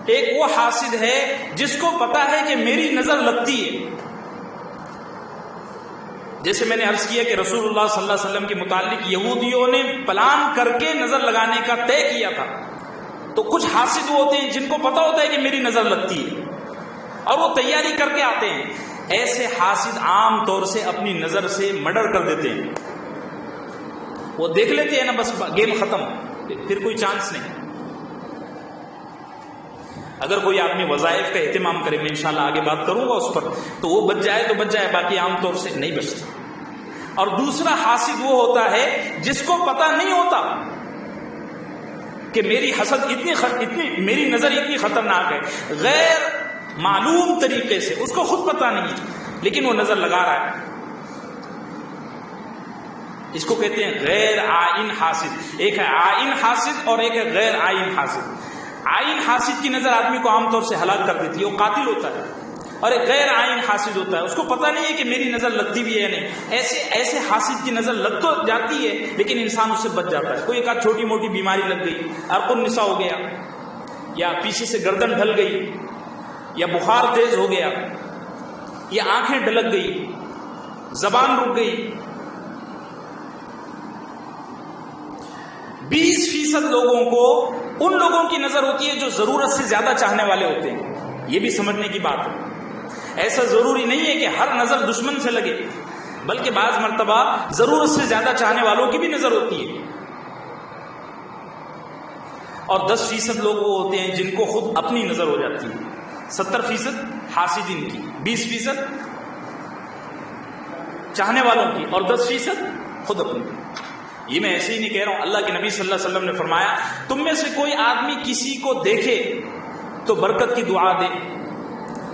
ایک وہ حاسد ہے جس کو پتا ہے کہ میری نظر لگتی ہے. جیسے میں نے عرض کیا کہ رسول اللہ صلی اللہ علیہ وسلم کے متعلق یہودیوں نے پلان کر کے نظر لگانے کا طے کیا تھا. تو کچھ حاسد ہوتے ہیں جن کو پتا ہوتا ہے کہ میری نظر لگتی ہے اور وہ تیاری کر کے آتے ہیں. ایسے حاسد عام طور سے اپنی نظر سے مرڈر کر دیتے ہیں. وہ دیکھ لیتے ہیں نا، بس گیم ختم، پھر کوئی چانس نہیں. اگر کوئی آدمی وظائف کا اہتمام کرے، میں انشاءاللہ آگے بات کروں گا اس پر، تو وہ بچ جائے تو بچ جائے، باقی عام طور سے نہیں بچتا. اور دوسرا حاسد وہ ہوتا ہے جس کو پتا نہیں ہوتا کہ میری حسد اتنی میری نظر اتنی خطرناک ہے، غیر معلوم طریقے سے، اس کو خود پتا نہیں ہے لیکن وہ نظر لگا رہا ہے. اس کو کہتے ہیں غیر عائن حاسد. ایک ہے عائن حاسد اور ایک ہے غیر عائن حاسد. عائن حاسد کی نظر آدمی کو عام طور سے ہلاک کر دیتی ہے، وہ قاتل ہوتا ہے. اور ایک غیر عائن حاسد ہوتا ہے، اس کو پتہ نہیں ہے کہ میری نظر لگتی بھی ہے یا نہیں. ایسے حاسد کی نظر لگ تو جاتی ہے لیکن انسان اس سے بچ جاتا ہے. کوئی ایک آدھ چھوٹی موٹی بیماری لگ گئی، عرق النساء ہو گیا، یا پیچھے سے گردن ڈھل گئی، یا بخار تیز ہو گیا، یا آنکھیں ڈھلک گئی، زبان رک گئی. 20% لوگوں کو ان لوگوں کی نظر ہوتی ہے جو ضرورت سے زیادہ چاہنے والے ہوتے ہیں. یہ بھی سمجھنے کی بات ہے. ایسا ضروری نہیں ہے کہ ہر نظر دشمن سے لگے، بلکہ بعض مرتبہ ضرورت سے زیادہ چاہنے والوں کی بھی نظر ہوتی ہے. اور 10% لوگ وہ ہوتے ہیں جن کو خود اپنی نظر ہو جاتی ہے. 70% حاسدین کی، 20% چاہنے والوں کی، اور 10% خود اپنی. یہ میں ایسے ہی نہیں کہہ رہا ہوں. اللہ کے نبی صلی اللہ علیہ وسلم نے فرمایا تم میں سے کوئی آدمی کسی کو دیکھے تو برکت کی دعا دے.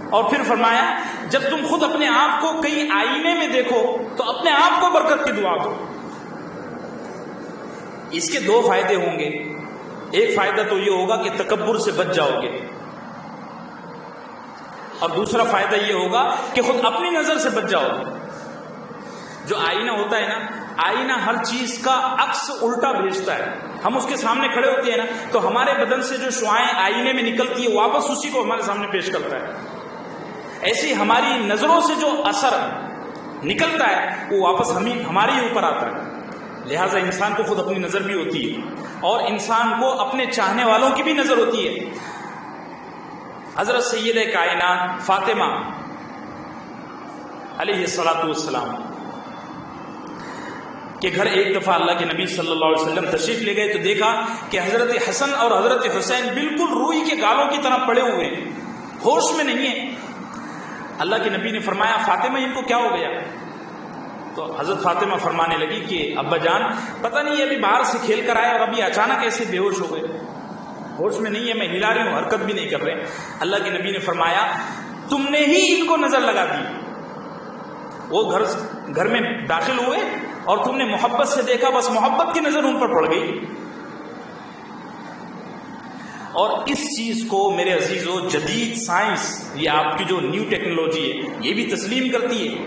اور پھر فرمایا جب تم خود اپنے آپ کو کئی آئینے میں دیکھو تو اپنے آپ کو برکت کی دعا دو. اس کے 2 فائدے ہوں گے. ایک فائدہ تو یہ ہوگا کہ تکبر سے بچ جاؤ گے. اور دوسرا فائدہ یہ ہوگا کہ خود اپنی نظر سے بچ جاؤ. جو آئینہ ہوتا ہے نا، آئینہ ہر چیز کا عکس الٹا بھیجتا ہے. ہم اس کے سامنے کھڑے ہوتے ہیں نا تو ہمارے بدن سے جو شعاعیں آئینے میں نکلتی ہے واپس اسی کو ہمارے سامنے پیش کرتا ہے. ایسی ہماری نظروں سے جو اثر نکلتا ہے وہ واپس ہمارے ہی اوپر آتا ہے. لہٰذا انسان کو خود اپنی نظر بھی ہوتی ہے اور انسان کو اپنے چاہنے والوں کی بھی نظر ہوتی ہے. حضرت سیدہ کائنات فاطمہ علیہ الصلاۃ والسلام کے گھر ایک دفعہ اللہ کے نبی صلی اللہ علیہ وسلم تشریف لے گئے تو دیکھا کہ حضرت حسن اور حضرت حسین بالکل روئی کے گالوں کی طرح پڑے ہوئے ہیں، ہوش میں نہیں ہیں. اللہ کے نبی نے فرمایا فاطمہ ان کو کیا ہو گیا؟ تو حضرت فاطمہ فرمانے لگی کہ ابا جان پتہ نہیں ابھی باہر سے کھیل کر آئے اور ابھی اچانک ایسے بے ہوش ہو گئے، ہوش میں نہیں ہے، میں ہلا رہی ہوں، حرکت بھی نہیں کر رہے. اللہ کے نبی نے فرمایا تم نے ہی ان کو نظر لگا دی. وہ گھر میں داخل ہوئے اور تم نے محبت سے دیکھا، بس محبت کی نظر ان پر پڑ گئی. اور اس چیز کو میرے عزیزو جدید سائنس، یہ آپ کی جو نیو ٹیکنالوجی ہے یہ بھی تسلیم کرتی ہے.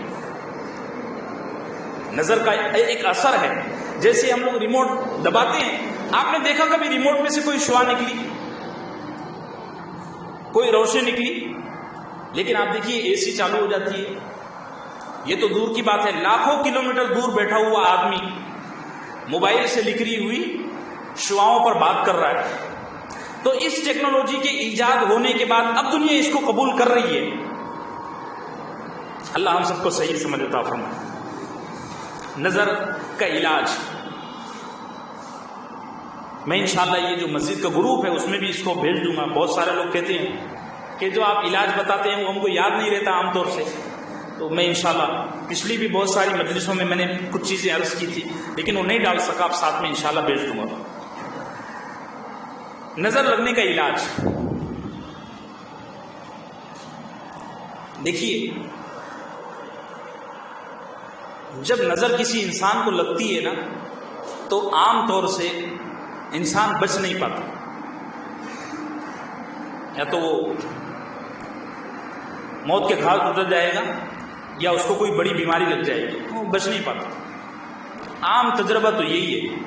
نظر کا ایک اثر ہے. جیسے ہم لوگ ریموٹ دباتے ہیں، آپ نے دیکھا کبھی ریموٹ میں سے کوئی شعاع نکلی، کوئی روشنی نکلی؟ لیکن آپ دیکھیے اے سی چالو ہو جاتی ہے. یہ تو دور کی بات ہے، لاکھوں کلومیٹر دور بیٹھا ہوا آدمی موبائل سے نکلی ہوئی شعاؤں پر بات کر رہا ہے. تو اس ٹیکنالوجی کے ایجاد ہونے کے بعد اب دنیا اس کو قبول کر رہی ہے. اللہ ہم سب کو صحیح سمجھ عطا فرمائے. نظر کا علاج میں انشاءاللہ یہ جو مسجد کا گروپ ہے اس میں بھی اس کو بھیج دوں گا. بہت سارے لوگ کہتے ہیں کہ جو آپ علاج بتاتے ہیں وہ ہم کو یاد نہیں رہتا عام طور سے. تو میں انشاءاللہ پچھلی بھی بہت ساری مجلسوں میں نے کچھ چیزیں عرض کی تھی لیکن وہ نہیں ڈال سکا. آپ ساتھ میں انشاءاللہ بھیج دوں گا. نظر لگنے کا علاج دیکھیے، جب نظر کسی انسان کو لگتی ہے نا تو عام طور سے انسان بچ نہیں پاتا. یا تو وہ موت کے گھاٹ اتر جائے گا یا اس کو کوئی بڑی بیماری لگ جائے گی، وہ بچ نہیں پاتا. عام تجربہ تو یہی ہے.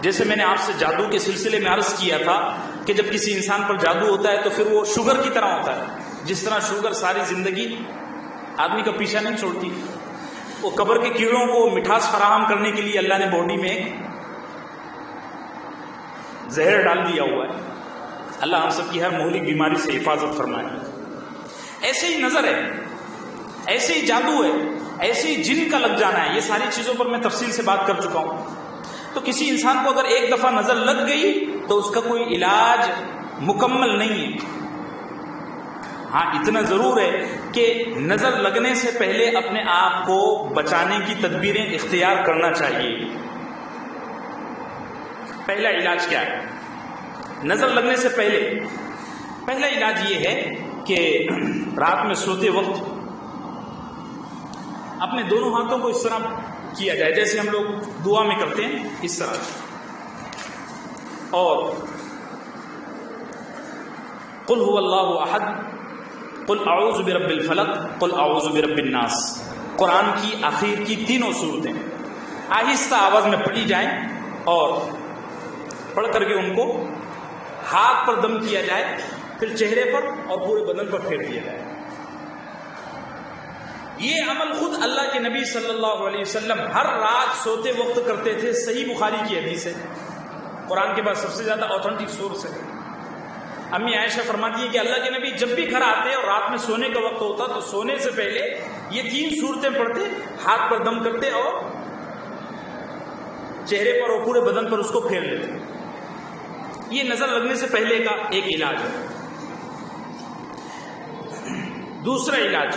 جیسے میں نے آپ سے جادو کے سلسلے میں عرض کیا تھا کہ جب کسی انسان پر جادو ہوتا ہے تو پھر وہ شوگر کی طرح ہوتا ہے. جس طرح شوگر ساری زندگی آدمی کا پیچھا نہیں چھوڑتی، وہ قبر کے کیڑوں کو مٹھاس فراہم کرنے کے لیے اللہ نے باڈی میں زہر ڈال دیا ہوا ہے. اللہ ہم سب کی ہر مہلک بیماری سے حفاظت فرمائے. ایسے ہی نظر ہے، ایسے ہی جادو ہے، ایسے ہی جن کا لگ جانا ہے. یہ ساری چیزوں پر میں تفصیل سے بات کر چکا ہوں. تو کسی انسان کو اگر ایک دفعہ نظر لگ گئی تو اس کا کوئی علاج مکمل نہیں ہے. ہاں اتنا ضرور ہے کہ نظر لگنے سے پہلے اپنے آپ کو بچانے کی تدبیریں اختیار کرنا چاہیے. پہلا علاج کیا ہے نظر لگنے سے پہلے؟ پہلا علاج یہ ہے کہ رات میں سوتے وقت اپنے دونوں ہاتھوں کو اس طرح کیا جائے جیسے ہم لوگ دعا میں کرتے ہیں، اس طرح. اور قل هو اللہ احد، قل اعوذ برب الفلق، قل اعوذ برب الناس، قرآن کی آخر کی تینوں صورتیں آہستہ آواز میں پڑھی جائیں اور پڑھ کر کے ان کو ہاتھ پر دم کیا جائے، پھر چہرے پر اور پورے بدن پر پھیر دیا جائے. یہ عمل خود اللہ کے نبی صلی اللہ علیہ وسلم ہر رات سوتے وقت کرتے تھے. صحیح بخاری کی حدیث ہے، قرآن کے بعد سب سے زیادہ آتھینٹک سورس ہے. امی عائشہ فرماتی ہیں کہ اللہ کے نبی جب بھی گھر آتے اور رات میں سونے کا وقت ہوتا تو سونے سے پہلے یہ تین صورتیں پڑھتے، ہاتھ پر دم کرتے اور چہرے پر اور پورے بدن پر اس کو پھیر لیتے. یہ نظر لگنے سے پہلے کا ایک علاج ہے. دوسرا علاج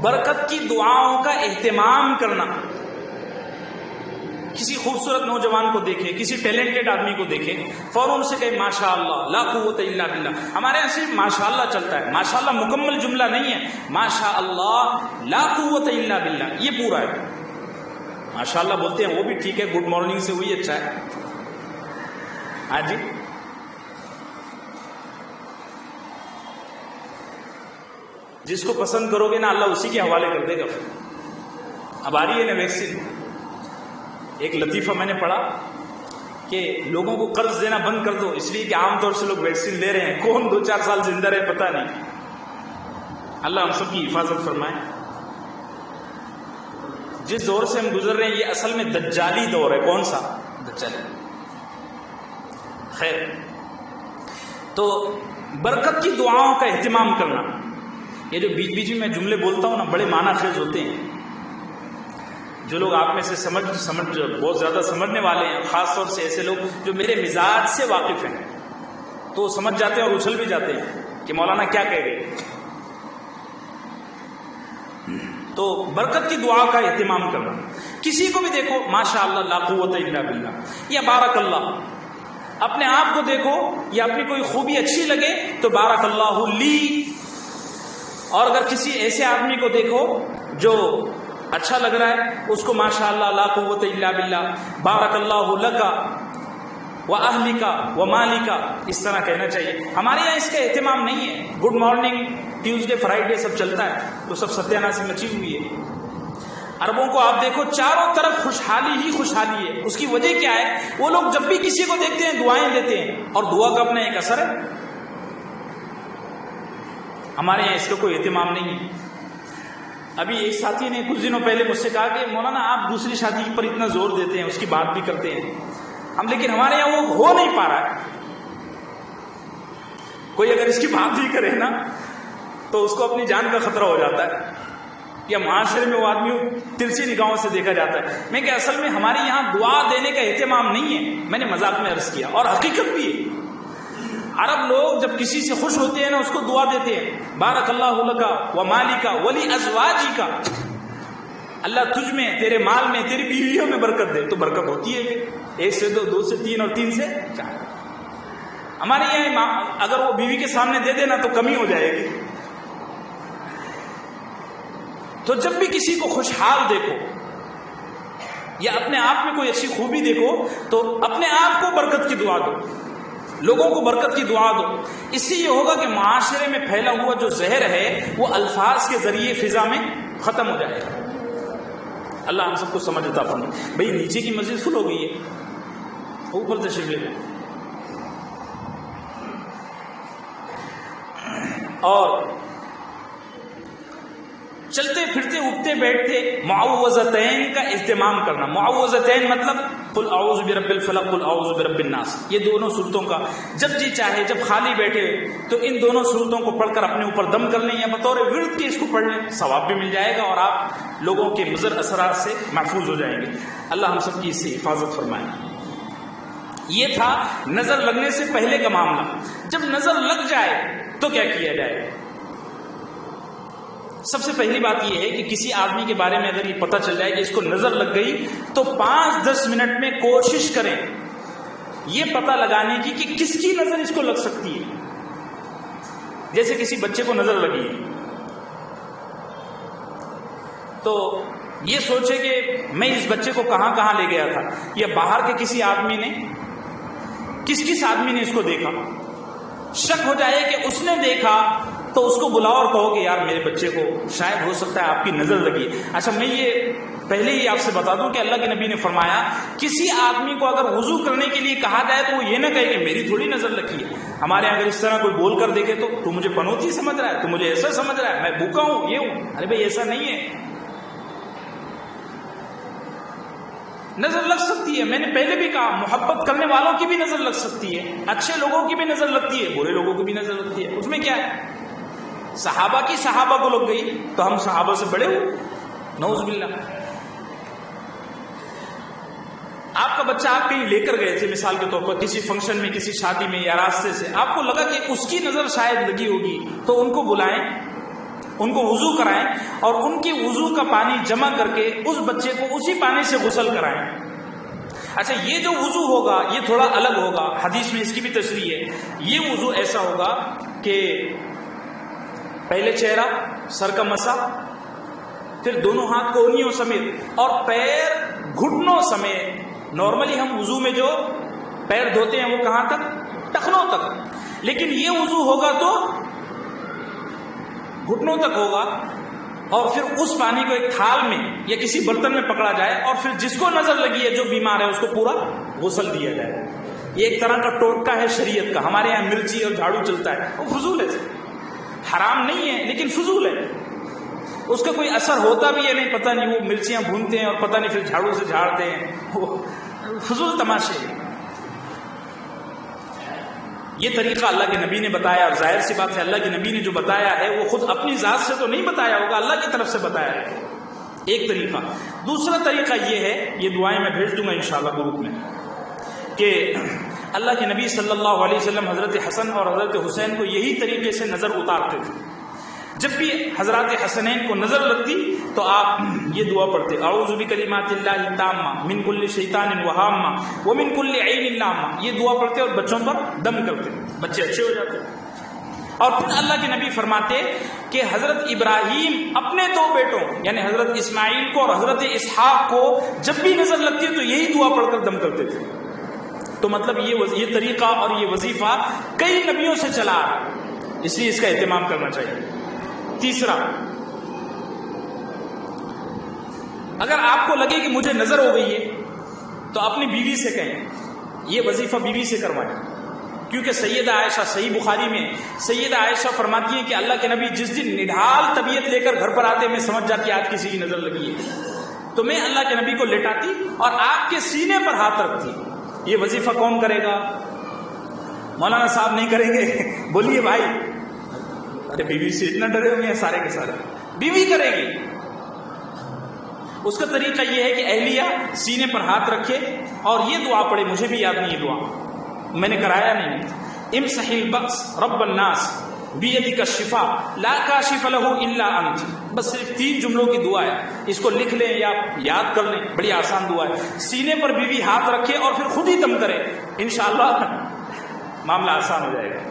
برکت کی دعاؤں کا اہتمام کرنا. کسی خوبصورت نوجوان کو دیکھے، کسی ٹیلنٹڈ آدمی کو دیکھے، فوراً سے کہے ماشاء اللہ لا قوت الا باللہ. ہمارے یہاں صرف ماشاء اللہ چلتا ہے. ماشاء اللہ مکمل جملہ نہیں ہے، ماشاء اللہ لا قوت الا باللہ یہ پورا ہے. ماشاء اللہ بولتے ہیں وہ بھی ٹھیک ہے، گڈ مارننگ سے وہی اچھا ہے. ہاں جی، جس کو پسند کرو گے نا اللہ اسی کے حوالے کر دے گا. اب آ رہی ہے نا ویکسین. ایک لطیفہ میں نے پڑھا کہ لوگوں کو قرض دینا بند کر دو، اس لیے کہ عام طور سے لوگ ویکسین لے رہے ہیں، کون 2-4 سال زندہ رہے پتہ نہیں. اللہ ہم سب کی حفاظت فرمائے. جس دور سے ہم گزر رہے ہیں یہ اصل میں دجالی دور ہے. کون سا؟ دجالی. خیر، تو برکت کی دعاؤں کا اہتمام کرنا. یہ جو بیچ بیچ میں جملے بولتا ہوں نا بڑے معنی خیز ہوتے ہیں. جو لوگ آپ میں سے سمجھ بہت زیادہ سمجھنے والے ہیں، خاص طور سے ایسے لوگ جو میرے مزاج سے واقف ہیں، تو وہ سمجھ جاتے ہیں اور اچھل بھی جاتے ہیں کہ مولانا کیا کہہ گئے. تو برکت کی دعا کا اہتمام کرنا. کسی کو بھی دیکھو ماشاء اللہ لا قوت الا باللہ یا بارک اللہ، اپنے آپ کو دیکھو یا اپنی کوئی خوبی اچھی لگے تو بارک اللہ لی. اور اگر کسی ایسے آدمی کو دیکھو جو اچھا لگ رہا ہے اس کو ماشاء اللہ لا قوت الا باللہ بارک اللہ لکا و اہلکا و مالکا اس طرح کہنا چاہیے. ہمارے یہاں اس کا اہتمام نہیں ہے. گڈ مارننگ ٹیوزڈے فرائیڈے سب چلتا ہے تو سب ستیاناسی مچی ہوئی ہے. عربوں کو آپ دیکھو چاروں طرف خوشحالی ہی خوشحالی ہے. اس کی وجہ کیا ہے؟ وہ لوگ جب بھی کسی کو دیکھتے ہیں دعائیں دیتے ہیں اور دعا کا اپنا ایک اثر ہے. ہمارے یہاں اس کا کوئی اہتمام نہیں ہے. ابھی ایک ساتھی نے کچھ دنوں پہلے مجھ سے کہا کہ مولانا آپ دوسری شادی پر اتنا زور دیتے ہیں، اس کی بات بھی کرتے ہیں ہم، لیکن ہمارے یہاں وہ ہو نہیں پا رہا ہے. کوئی اگر اس کی بات بھی کرے نا تو اس کو اپنی جان کا خطرہ ہو جاتا ہے، یا معاشرے میں وہ آدمی ترسی نگاہوں سے دیکھا جاتا ہے. میں کہ اصل میں ہمارے یہاں دعا دینے کا اہتمام نہیں ہے. میں نے مذاق میں عرض کیا اور حقیقت بھی ہے. عرب لوگ جب کسی سے خوش ہوتے ہیں نا اس کو دعا دیتے ہیں بارک اللہ لکا و مالکا ولی ازواجکا، اللہ تجھ میں، تیرے مال میں، تیری بیویوں میں برکت دے. تو برکت ہوتی ہے 1 سے 2، 2 سے 3 اور 3 سے 4. ہمارے یہاں اگر وہ بیوی کے سامنے دے دینا تو کمی ہو جائے گی. تو جب بھی کسی کو خوشحال دیکھو یا اپنے آپ میں کوئی اچھی خوبی دیکھو تو اپنے آپ کو برکت کی دعا دو، لوگوں کو برکت کی دعا دو. اس سے یہ ہوگا کہ معاشرے میں پھیلا ہوا جو زہر ہے وہ الفاظ کے ذریعے فضا میں ختم ہو جائے گا. اللہ ہم سب کو سمجھ عطا فرمائے. بھئی نیچے کی مسجد فل ہو گئی ہے، اوپر تشریف لے لیں. اور چلتے پھرتے اٹھتے بیٹھتے معوذتین کا اہتمام کرنا. معوذتین مطلب قل اعوذ برب الفلق قل اعوذ برب الناس. یہ دونوں صورتوں کا جب جی چاہے جب خالی بیٹھے تو ان دونوں صورتوں کو پڑھ کر اپنے اوپر دم کر لیں یا بطور ورد کے اس کو پڑھ لیں، ثواب بھی مل جائے گا اور آپ لوگوں کے مضر اثرات سے محفوظ ہو جائیں گے. اللہ ہم سب کی اس سے حفاظت فرمائے. یہ تھا نظر لگنے سے پہلے کا معاملہ. جب نظر لگ جائے تو کیا کیا جائے؟ سب سے پہلی بات یہ ہے کہ کسی آدمی کے بارے میں اگر یہ پتہ چل جائے کہ اس کو نظر لگ گئی تو 5-10 منٹ میں کوشش کریں یہ پتہ لگانے کی کہ کس کی نظر اس کو لگ سکتی ہے. جیسے کسی بچے کو نظر لگی ہے تو یہ سوچے کہ میں اس بچے کو کہاں کہاں لے گیا تھا، یا باہر کے کسی آدمی نے کس آدمی نے اس کو دیکھا. شک ہو جائے کہ اس نے دیکھا تو اس کو بلاؤ اور کہو کہ یار میرے بچے کو شاید ہو سکتا ہے آپ کی نظر لگی. اچھا میں یہ پہلے ہی آپ سے بتا دوں کہ اللہ کے نبی نے فرمایا کسی آدمی کو اگر وضو کرنے کے لیے کہا جائے تو وہ یہ نہ کہے کہ میری تھوڑی نظر لگی ہے. ہمارے اگر اس طرح کوئی بول کر دیکھے تو مجھے پنوتی سمجھ رہا ہے، تو مجھے ایسا سمجھ رہا ہے، میں بھوکا ہوں، یہ ہوں. ارے بھائی ایسا نہیں ہے. نظر لگ سکتی ہے. میں نے پہلے بھی کہا محبت کرنے والوں کی بھی نظر لگ سکتی ہے، اچھے لوگوں کی بھی نظر لگتی ہے، برے لوگوں کی بھی نظر لگتی ہے. اس میں کیا ہے؟ صحابہ کی صحابہ کو لگ گئی تو ہم صحابہ سے بڑے ہو؟ نعوذ باللہ. آپ کا بچہ آپ کہیں لے کر گئے تھے مثال کے طور پر کسی فنکشن میں، کسی شادی میں یا راستے سے، آپ کو لگا کہ اس کی نظر شاید لگی ہوگی تو ان کو بلائیں، ان کو وضو کرائیں اور ان کی وضو کا پانی جمع کر کے اس بچے کو اسی پانی سے غسل کرائیں. اچھا یہ جو وضو ہوگا یہ تھوڑا الگ ہوگا، حدیث میں اس کی بھی تشریح ہے. یہ وضو ایسا ہوگا کہ پہلے چہرہ، سر کا مسا، پھر دونوں ہاتھ کونیوں سمیت اور پیر گھٹنوں سمیت. نارملی ہم وضو میں جو پیر دھوتے ہیں وہ کہاں تک؟ ٹخنوں تک. لیکن یہ وضو ہوگا تو گھٹنوں تک ہوگا، اور پھر اس پانی کو ایک تھال میں یا کسی برتن میں پکڑا جائے، اور پھر جس کو نظر لگی ہے جو بیمار ہے اس کو پورا غسل دیا جائے. یہ ایک طرح کا ٹوٹکا ہے شریعت کا. ہمارے یہاں مرچی اور جھاڑو چلتا ہے، وہ فضول ہے، حرام نہیں ہے لیکن فضول ہے. اس کا کوئی اثر ہوتا بھی ہے نہیں، پتہ نہیں، وہ مرچیاں بھونتے ہیں اور پتہ نہیں پھر جھاڑو سے جھاڑتے ہیں، وہ فضول تماشے. یہ طریقہ اللہ کے نبی نے بتایا، اور ظاہر سی بات ہے اللہ کے نبی نے جو بتایا ہے وہ خود اپنی ذات سے تو نہیں بتایا ہوگا، اللہ کی طرف سے بتایا ہے. ایک طریقہ. دوسرا طریقہ یہ ہے، یہ دعائیں میں بھیج دوں گا انشاءاللہ گروپ میں، کہ اللہ کے نبی صلی اللہ علیہ وسلم حضرت حسن اور حضرت حسین کو یہی طریقے سے نظر اتارتے تھے. جب بھی حضرات حسنین کو نظر لگتی تو آپ یہ دعا پڑھتے، اعوذ بکلمات اللہ التامہ من کل شیطان وہامہ ومن کل عین لامہ. یہ دعا پڑھتے اور بچوں پر دم کرتے، بچے اچھے ہو جاتے. اور پھر اللہ کے نبی فرماتے کہ حضرت ابراہیم اپنے دو بیٹوں یعنی حضرت اسماعیل کو اور حضرت اسحاق کو جب بھی نظر لگتی تو یہی دعا پڑھ کر دم کرتے تھے. تو مطلب یہ طریقہ اور یہ وظیفہ کئی نبیوں سے چلا آ رہا، اس لیے اس کا اہتمام کرنا چاہیے. تیسرا، اگر آپ کو لگے کہ مجھے نظر ہو گئی ہے تو اپنی بیوی سے کہیں، یہ وظیفہ بیوی سے کروائیں. کیونکہ سیدہ عائشہ، صحیح بخاری میں سیدہ عائشہ فرماتی ہیں کہ اللہ کے نبی جس دن نڈھال طبیعت لے کر گھر پر آتے میں سمجھ جاتی آج کسی کی نظر لگی ہے، تو میں اللہ کے نبی کو لٹاتی اور آپ کے سینے پر ہاتھ رکھتی. یہ وظیفہ کون کرے گا؟ مولانا صاحب نہیں کریں گے؟ بولیے بھائی. ارے بیوی سے اتنا ڈرے ہوئے ہیں سارے کے سارے. بیوی کرے گی. اس کا طریقہ یہ ہے کہ اہلیہ سینے پر ہاتھ رکھے اور یہ دعا پڑھے. مجھے بھی یاد نہیں یہ دعا، میں نے کرایا نہیں. امسح البأس رب الناس بیدک الشفاء لا کاشف له الا انت. بس صرف 3 جملوں کی دعا ہے، اس کو لکھ لیں یا یاد کر لیں، بڑی آسان دعا ہے. سینے پر بیوی ہاتھ رکھے اور پھر خود ہی دم کرے، انشاءاللہ معاملہ آسان ہو جائے گا.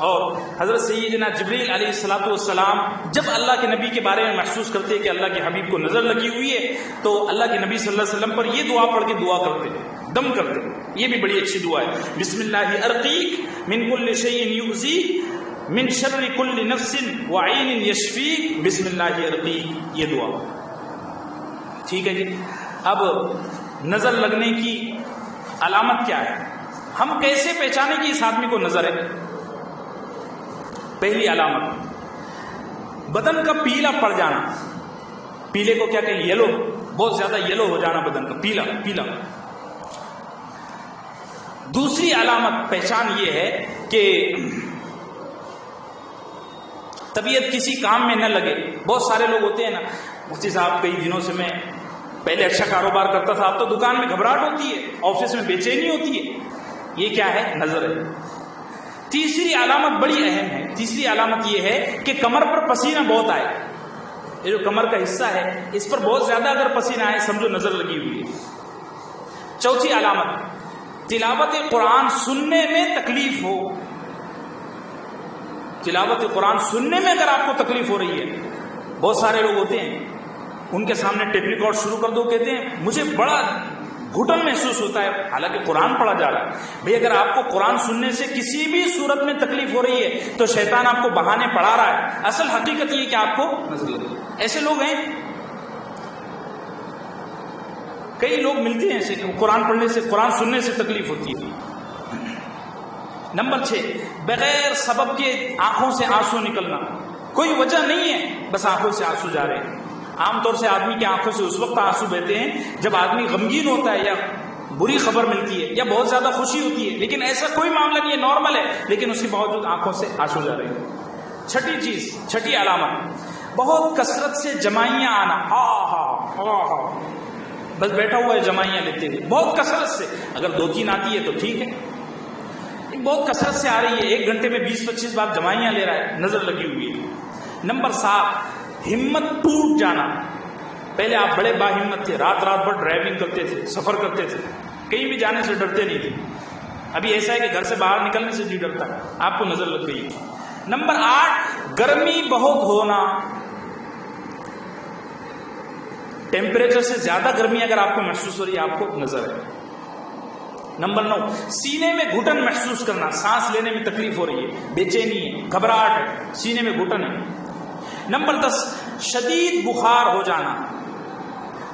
اور حضرت سیدنا جبریل علیہ الصلوۃ والسلام جب اللہ کے نبی کے بارے میں محسوس کرتے کہ اللہ کے حبیب کو نظر لگی ہوئی ہے تو اللہ کے نبی صلی اللہ علیہ وسلم پر یہ دعا پڑھ کے دعا کرتے، دم کرتے. یہ بھی بڑی اچھی دعا ہے. بسم اللہ ارقیک من کل شیء یؤذیک من شر کل نفس وعین یشفیک بسم اللہ ارقیک. یہ دعا ٹھیک ہے جی. اب نظر لگنے کی علامت کیا ہے؟ ہم کیسے پہچانے کہ اس آدمی کو نظر ہے؟ پہلی علامت بدن کا پیلا پڑ جانا. پیلے کو کیا کہیں؟ یلو، بہت زیادہ یلو ہو جانا بدن کا، پیلا پیلا. دوسری علامت پہچان یہ ہے کہ طبیعت کسی کام میں نہ لگے. بہت سارے لوگ ہوتے ہیں نا، مفتی صاحب کئی دنوں سے میں پہلے اچھا کاروبار کرتا تھا، اب تو دکان میں گھبراہٹ ہوتی ہے، آفس میں بے چینی ہوتی ہے. یہ کیا ہے؟ نظر ہے. تیسری علامت بڑی اہم ہے. تیسری علامت یہ ہے کہ کمر پر پسینہ بہت آئے. یہ جو کمر کا حصہ ہے اس پر بہت زیادہ اگر پسینہ آئے سمجھو نظر لگی ہوئی ہے. چوتھی علامت تلاوت قرآن سننے میں تکلیف ہو. تلاوت قرآن سننے میں اگر آپ کو تکلیف ہو رہی ہے، بہت سارے لوگ ہوتے ہیں ان کے سامنے ٹیپ ریکارڈ شروع کر دو، کہتے ہیں مجھے بڑا گھٹن محسوس ہوتا ہے، حالانکہ قرآن پڑھا جا رہا ہے. بھئی اگر آپ کو قرآن سننے سے کسی بھی صورت میں تکلیف ہو رہی ہے تو شیطان آپ کو بہانے پڑھا رہا ہے. اصل حقیقت یہ کہ آپ کو نظر لگی. ایسے لوگ ہیں، کئی لوگ ملتے ہیں ایسے قرآن پڑھنے سے، قرآن سننے سے تکلیف ہوتی ہے. نمبر 6، بغیر سبب کے آنکھوں سے آنسو نکلنا. کوئی وجہ نہیں ہے، بس آنکھوں سے آنسو جا رہے ہیں. عام طور سے آدمی کی آنکھوں سے اس وقت آنسو بہتے ہیں جب آدمی غمگین ہوتا ہے یا بری خبر ملتی ہے یا بہت زیادہ خوشی ہوتی ہے، لیکن ایسا کوئی معاملہ نہیں ہے، نارمل ہے، لیکن اس کے باوجود آنکھوں سے آنسو جا رہے ہیں. چھٹی چیز، چھٹی علامت، بہت کثرت سے جمائیاں آنا. بس بیٹھا ہوا ہے جمائیاں لیتے ہوئے، بہت کثرت سے. اگر 2-3 آتی ہے تو ٹھیک ہے، بہت کثرت سے آ رہی ہے، 1 گھنٹے میں 20-25 بار جمائیاں لے رہا ہے، نظر لگی ہوئی ہے. نمبر 7، ہمت ٹوٹ جانا. پہلے آپ بڑے باہمت تھے، رات بھر ڈرائیونگ کرتے تھے، سفر کرتے تھے، کہیں بھی جانے سے ڈرتے نہیں تھے. ابھی ایسا ہے کہ گھر سے باہر نکلنے سے نہیں ڈرتا، آپ کو نظر لگ گئی. نمبر 8، گرمی بہت ہونا. ٹیمپریچر سے زیادہ گرمی اگر آپ کو محسوس ہو رہی ہے، آپ کو نظر ہے. نمبر 9 سینے میں گھٹن محسوس کرنا، سانس لینے میں تکلیف ہو رہی ہے، بے چینی ہے، گھبراہٹ ہے، سینے میں گھٹن ہے۔ نمبر 10 شدید بخار ہو جانا،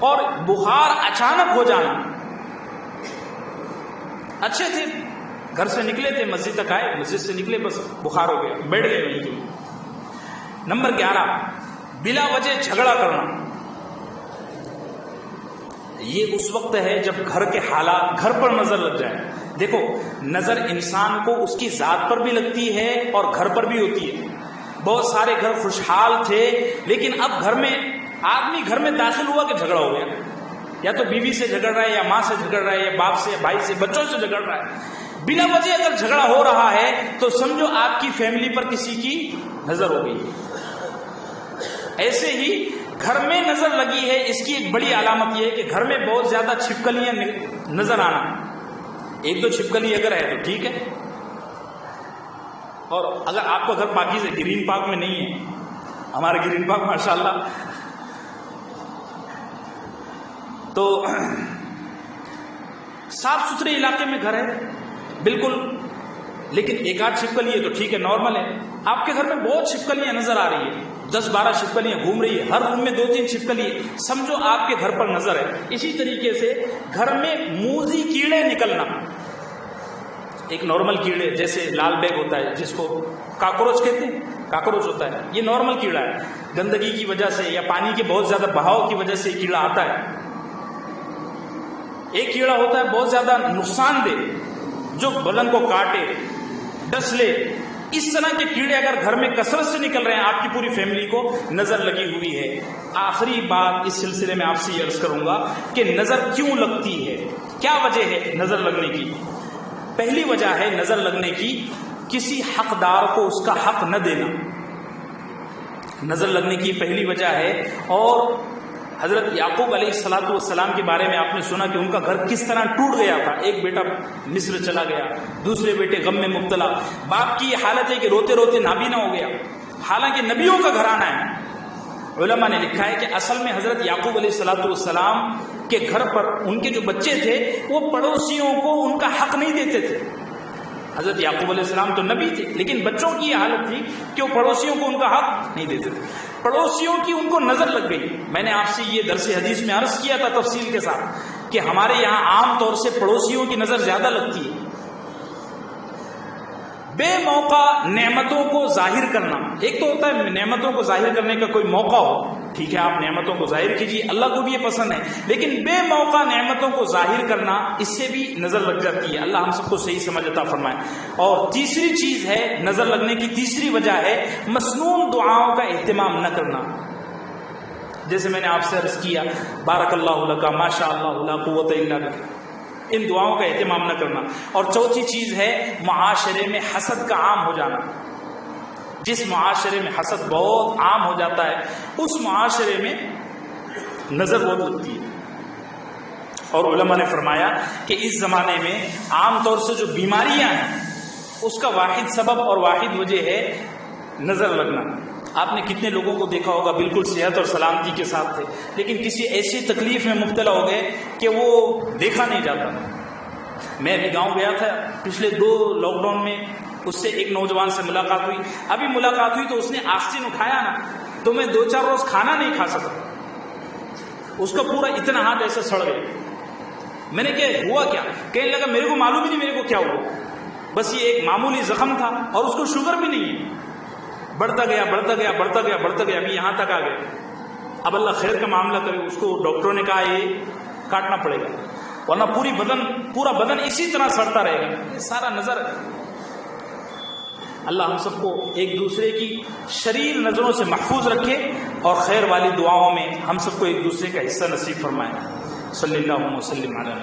اور بخار اچانک ہو جانا۔ اچھے تھے، گھر سے نکلے تھے، مسجد تک آئے، مسجد سے نکلے بس بخار ہو گیا، بیٹھ گئے وہیں کے۔ نمبر 11 بلا وجہ جھگڑا کرنا۔ یہ اس وقت ہے جب گھر کے حالات، گھر پر نظر لگ جائے۔ دیکھو نظر انسان کو اس کی ذات پر بھی لگتی ہے اور گھر پر بھی ہوتی ہے۔ بہت سارے گھر خوشحال تھے، لیکن اب گھر میں آدمی گھر میں داخل ہوا کہ جھگڑا ہو گیا، یا تو بیوی سے جھگڑ رہا ہے، یا ماں سے جھگڑ رہا ہے، یا باپ سے، بھائی سے، بچوں سے جھگڑ رہا ہے۔ بلا وجہ اگر جھگڑا ہو رہا ہے تو سمجھو آپ کی فیملی پر کسی کی نظر ہو گئی۔ ایسے ہی گھر میں نظر لگی ہے، اس کی ایک بڑی علامت یہ ہے کہ گھر میں بہت زیادہ چھپکلیاں نظر آنا۔ ایک دو چھپکلی اگر ہے تو ٹھیک ہے، اور اگر آپ کا گھر پاکیزہ گرین پارک میں نہیں ہے، ہمارا گرین پارک ماشاءاللہ، تو صاف ستھرے علاقے میں گھر ہے بالکل، لیکن ایک آدھ چھپکلی ہے تو ٹھیک ہے، نارمل ہے۔ آپ کے گھر میں بہت چھپکلیاں نظر آ رہی ہے، 10-12 چھپکلیاں گھوم رہی ہے، ہر روم میں 2-3 چھپکلی ہے، سمجھو آپ کے گھر پر نظر ہے۔ اسی طریقے سے گھر میں موذی کیڑے نکلنا، ایک نارمل کیڑے جیسے لال بیگ ہوتا ہے جس کو کاکروچ کہتے ہیں، کاکروچ ہوتا ہے، یہ نارمل کیڑا ہے، گندگی کی وجہ سے یا پانی کے بہت زیادہ بہاؤ کی وجہ سے کیڑا آتا ہے۔ ایک کیڑا ہوتا ہے بہت زیادہ نقصان دہ، جو بدن کو کاٹے، ڈس لے۔ اس طرح کے کیڑے اگر گھر میں کثرت سے نکل رہے ہیں، آپ کی پوری فیملی کو نظر لگی ہوئی ہے۔ آخری بات اس سلسلے میں آپ سے یہ عرض کروں گا کہ نظر کیوں لگتی ہے، کیا وجہ ہے نظر لگنے کی۔ پہلی وجہ ہے نظر لگنے کی کسی حقدار کو اس کا حق نہ دینا، نظر لگنے کی پہلی وجہ ہے۔ اور حضرت یعقوب علیہ السلام کے بارے میں آپ نے سنا کہ ان کا گھر کس طرح ٹوٹ گیا تھا۔ ایک بیٹا مصر چلا گیا، دوسرے بیٹے غم میں مبتلا، باپ کی یہ حالت ہے کہ روتے روتے نابینا ہو گیا، حالانکہ نبیوں کا گھرانہ ہے۔ علماء نے لکھا ہے کہ اصل میں حضرت یعقوب علیہ السلام کے گھر پر ان کے جو بچے تھے وہ پڑوسیوں کو ان کا حق نہیں دیتے تھے۔ حضرت یعقوب علیہ السلام تو نبی تھے، لیکن بچوں کی یہ حالت تھی کہ وہ پڑوسیوں کو ان کا حق نہیں دیتے تھے۔ پڑوسیوں کی ان کو نظر لگ گئی۔ میں نے آپ سے یہ درس حدیث میں عرض کیا تھا تفصیل کے ساتھ کہ ہمارے یہاں عام طور سے پڑوسیوں کی نظر زیادہ لگتی ہے۔ بے موقع نعمتوں کو ظاہر کرنا، ایک تو ہوتا ہے نعمتوں کو ظاہر کرنے کا کوئی موقع ہو، ٹھیک ہے آپ نعمتوں کو ظاہر کیجیے، اللہ کو بھی یہ پسند ہے، لیکن بے موقع نعمتوں کو ظاہر کرنا، اس سے بھی نظر لگ جاتی ہے۔ اللہ ہم سب کو صحیح سمجھ عطا فرمائے۔ اور تیسری چیز ہے نظر لگنے کی تیسری وجہ ہے مسنون دعاؤں کا اہتمام نہ کرنا۔ جیسے میں نے آپ سے عرض کیا بارک اللہ لک، ماشاء اللہ لا قوت الا بک، ان دعاؤں کا اہتمام نہ کرنا۔ اور چوتھی چیز ہے معاشرے میں حسد کا عام ہو جانا۔ جس معاشرے میں حسد بہت عام ہو جاتا ہے اس معاشرے میں نظر بہت لگتی ہے۔ اور علماء نے فرمایا کہ اس زمانے میں عام طور سے جو بیماریاں ہیں اس کا واحد سبب اور واحد وجہ ہے نظر لگنا۔ آپ نے کتنے لوگوں کو دیکھا ہوگا بالکل صحت اور سلامتی کے ساتھ تھے، لیکن کسی ایسی تکلیف میں مبتلا ہو گئے کہ وہ دیکھا نہیں جاتا۔ میں ابھی گاؤں گیا تھا پچھلے 2 لاک ڈاؤن میں، اس سے ایک نوجوان سے ملاقات ہوئی، ابھی ملاقات ہوئی تو اس نے آستین اٹھایا نا تو میں 2-4 روز کھانا نہیں کھا سکا، اس کا پورا اتنا ہاتھ ایسے سڑ گیا۔ میں نے کہا ہوا کیا؟ کہنے لگا میرے کو معلوم ہی نہیں میرے کو کیا ہوا، بس یہ ایک معمولی زخم تھا اور اس کو شوگر بھی نہیں ہے۔ بڑھتا گیا بڑھتا گیا بڑھتا گیا بڑھتا گیا، ابھی یہاں تک آ گیا۔ اب اللہ خیر کا معاملہ کرے، اس کو ڈاکٹروں نے کہا یہ کاٹنا پڑے گا ورنہ پورا بدن اسی طرح سڑتا رہے گا۔ یہ سارا نظر ہے۔ اللہ ہم سب کو ایک دوسرے کی شریر نظروں سے محفوظ رکھے اور خیر والی دعاؤں میں ہم سب کو ایک دوسرے کا حصہ نصیب فرمائے۔ صلی اللہ وسلم علیہ